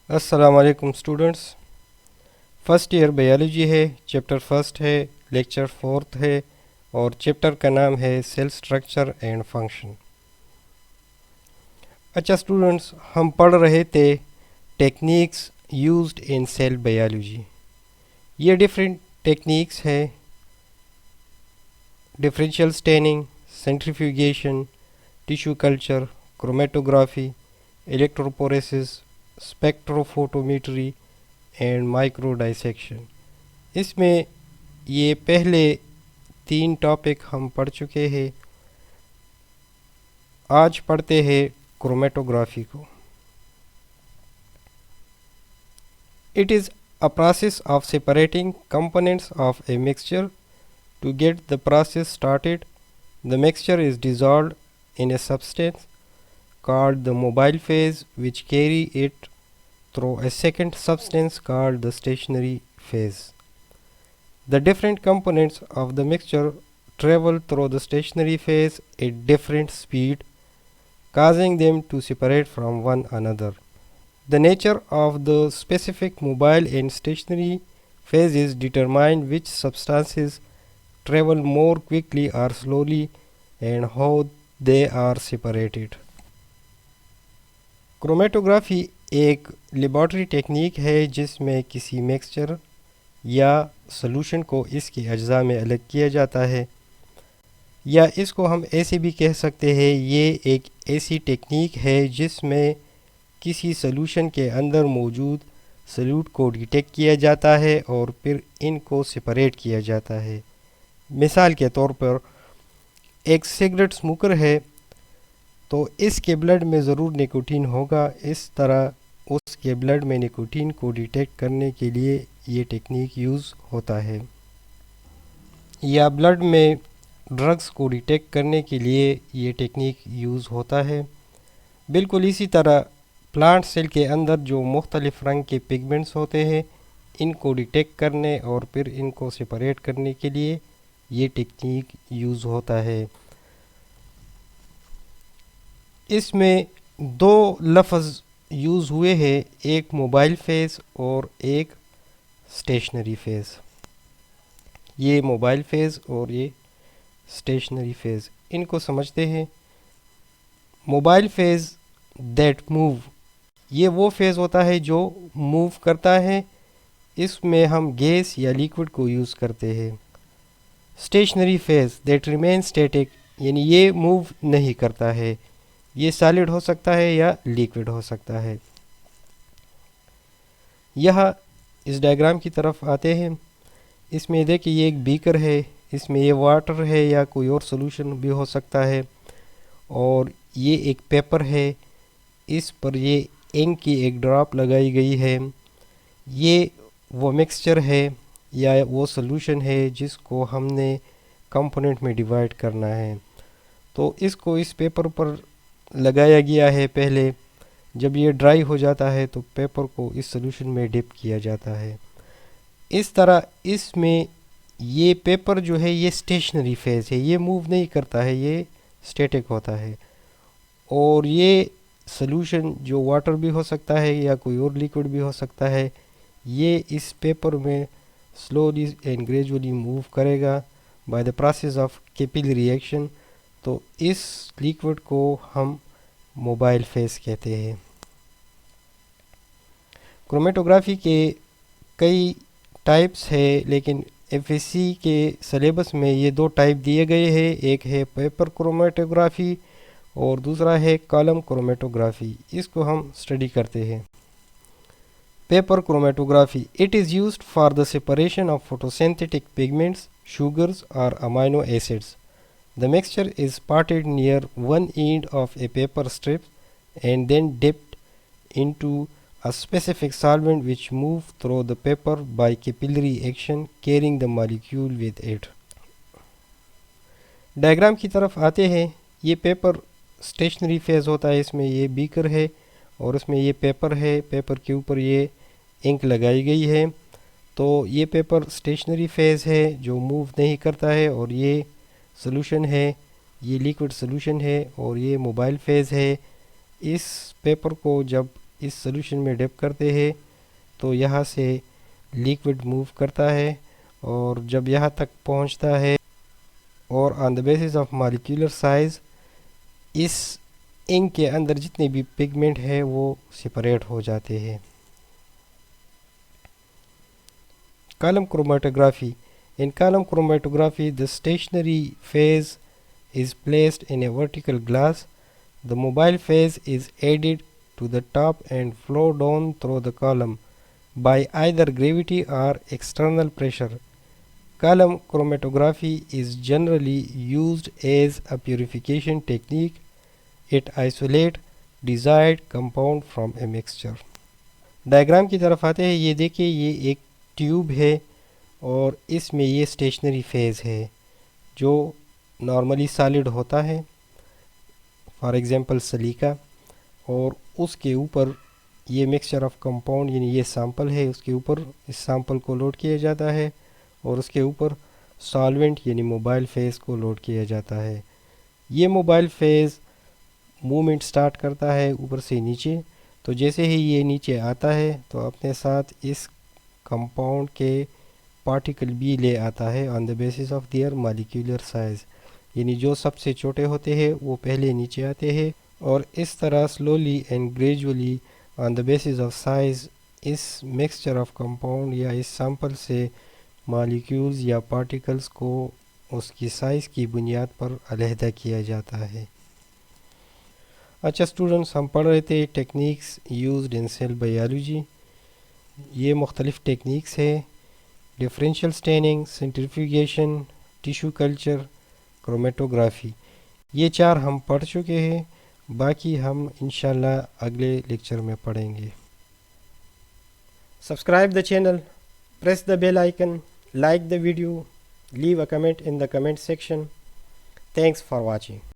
السلام علیکم students. First year biology ہے، چیپٹر فرسٹ ہے، لیکچر فورتھ ہے اور چیپٹر کا نام ہے سیل سٹرکچر اینڈ فنکشن. اچھا اسٹوڈنٹس، ہم پڑھ رہے تھے techniques used in cell biology. یہ ڈفرینٹ ٹیکنیکس ہیں: differential staining, centrifugation, tissue culture, chromatography, electrophoresis, spectrophotometry and micro dissection. اس میں یہ پہلے 3 ٹاپک ہم پڑھ چکے ہیں. آج پڑھتے ہیں کرومیٹوگرافی کو. It is a process of separating components of a mixture. To get the process started, the mixture is dissolved in a substance called the mobile phase, which carry it through a second substance called the stationary phase. The different components of the mixture travel through the stationary phase at different speed, causing them to separate from one another. The nature of the specific mobile and stationary phases determine which substances travel more quickly or slowly and how they are separated. Chromatography ایک laboratory technique ہے جس میں کسی mixture یا solution کو اس کے اجزاء میں الگ کیا جاتا ہے، یا اس کو ہم ایسے بھی کہہ سکتے ہیں یہ ایک ایسی ٹیکنیک ہے جس میں کسی سلوشن کے اندر موجود سلیوٹ کو ڈیٹیکٹ کیا جاتا ہے اور پھر ان کو سپریٹ کیا جاتا ہے. مثال کے طور پر ایک سگریٹ اسموکر ہے تو اس کے بلڈ میں ضرور نکوٹین ہوگا. اس طرح اس کے بلڈ میں نکوٹین کو ڈیٹیکٹ کرنے کے لیے یہ ٹیکنیک یوز ہوتا ہے، یا بلڈ میں ڈرگس کو ڈیٹیکٹ کرنے کے لیے یہ ٹیکنیک یوز ہوتا ہے. بالکل اسی طرح پلانٹ سیل کے اندر جو مختلف رنگ کے پگمنٹس ہوتے ہیں ان کو ڈیٹیکٹ کرنے اور پھر ان کو سپریٹ کرنے کے لیے یہ ٹیکنیک یوز ہوتا ہے. اس میں 2 لفظ یوز ہوئے ہیں، ایک موبائل فیز اور ایک اسٹیشنری فیز. یہ موبائل فیز اور یہ اسٹیشنری فیز، ان کو سمجھتے ہیں. موبائل فیز دیٹ موو، یہ وہ فیز ہوتا ہے جو موو کرتا ہے. اس میں ہم گیس یا لیکوڈ کو یوز کرتے ہیں. Stationery phase that remain static, یعنی یہ موو نہیں کرتا ہے، یہ سالڈ ہو سکتا ہے یا لیکوڈ ہو سکتا ہے. یہاں اس ڈائیگرام کی طرف آتے ہیں. اس میں دیکھیں یہ ایک بیکر ہے، اس میں یہ واٹر ہے یا کوئی اور سولوشن بھی ہو سکتا ہے، اور یہ ایک پیپر ہے، اس پر یہ انک کی ایک ڈراپ لگائی گئی ہے. یہ وہ مکسچر ہے یا وہ سلوشن ہے جس کو ہم نے کمپوننٹ میں ڈیوائڈ کرنا ہے. تو اس کو اس پیپر پر لگایا گیا ہے. پہلے جب یہ ڈرائی ہو جاتا ہے تو پیپر کو اس سلوشن میں ڈپ کیا جاتا ہے. اس طرح اس میں یہ پیپر جو ہے یہ اسٹیشنری فیز ہے، یہ موو نہیں کرتا ہے، یہ اسٹیٹک ہوتا ہے. اور یہ سلوشن جو واٹر بھی ہو سکتا ہے یا کوئی اور لیکوڈ بھی ہو سکتا ہے، یہ اس پیپر میں سلولی اینڈ گریجولی موو کرے گا by the process of capillary reaction. تو اس لیکوڈ کو ہم موبائل فیز کہتے ہیں. کرومیٹوگرافی کے کئی ٹائپس ہے، لیکن ایف ایس سی کے سلیبس میں یہ 2 ٹائپ دیے گئے ہیں. ایک ہے پیپر کرومیٹوگرافی اور دوسرا ہے کالم کرومیٹوگرافی. اس کو ہم اسٹڈی کرتے ہیں. Paper chromatography, it is used for the separation of photosynthetic pigments, sugars اور amino acids. The mixture is parted near one end of a paper strip and then dipped into a specific solvent which moves through the paper by capillary action, carrying the molecule with it. Diagram کی طرف آتے ہیں. یہ paper stationery phase ہوتا ہے، اس میں یہ baker ہے اور اس میں یہ پیپر ہے، پیپر کے اوپر یہ انک لگائی گئی ہے. تو یہ پیپر اسٹیشنری فیز ہے جو موو نہیں کرتا ہے، اور یہ سلوشن ہے، یہ لیکوڈ سلوشن ہے، اور یہ موبائل فیز ہے. اس پیپر کو جب اس سلوشن میں ڈپ کرتے ہیں تو یہاں سے لیکوڈ موو کرتا ہے، اور جب یہاں تک پہنچتا ہے اور on the basis of molecular size اس انک کے اندر جتنے بھی پگمنٹ ہے وہ سپریٹ ہو جاتے ہیں۔ Column chromatography. In column chromatography, the stationary phase is placed in a vertical glass. The mobile phase is added to the top and flow down through the column by either gravity or external pressure. Column chromatography is generally used as a purification technique. It isolates desired compound from a mixture. Diagram کی طرف آتے ہیں، یہ دیکھیے یہ ایک tube ہے اور اس میں یہ اسٹیشنری فیز ہے جو نارملی سالڈ ہوتا ہے، فار ایگزامپل سلیکا، اور اس کے اوپر یہ مکسچر آف کمپاؤنڈ یعنی یہ سیمپل ہے، اس کے اوپر اس سیمپل کو لوڈ کیا جاتا ہے اور اس کے اوپر سالوینٹ یعنی موبائل فیز کو لوڈ کیا جاتا ہے۔ یہ موبائل فیز موومنٹ سٹارٹ کرتا ہے اوپر سے نیچے، تو جیسے ہی یہ نیچے آتا ہے تو اپنے ساتھ اس کمپاؤنڈ کے پارٹیکل بھی لے آتا ہے on the basis of their molecular size, یعنی جو سب سے چھوٹے ہوتے ہیں وہ پہلے نیچے آتے ہیں، اور اس طرح slowly and gradually on the basis of size اس مکسچر آف کمپاؤنڈ یا اس سیمپل سے مالیکولز یا پارٹیکلز کو اس کی سائز کی بنیاد پر علیحدہ کیا جاتا ہے۔ اچھا اسٹوڈنٹس، ہم پڑھ رہے تھے techniques used in cell biology. یہ مختلف ٹیکنیکس ہے، differential staining, centrifugation, tissue culture, chromatography, یہ 4 ہم پڑھ چکے ہیں، باقی ہم انشاءاللہ اگلے لیکچر میں پڑھیں گے۔ Subscribe the channel, press the bell icon, like the video, leave a comment in the comment section. Thanks for watching.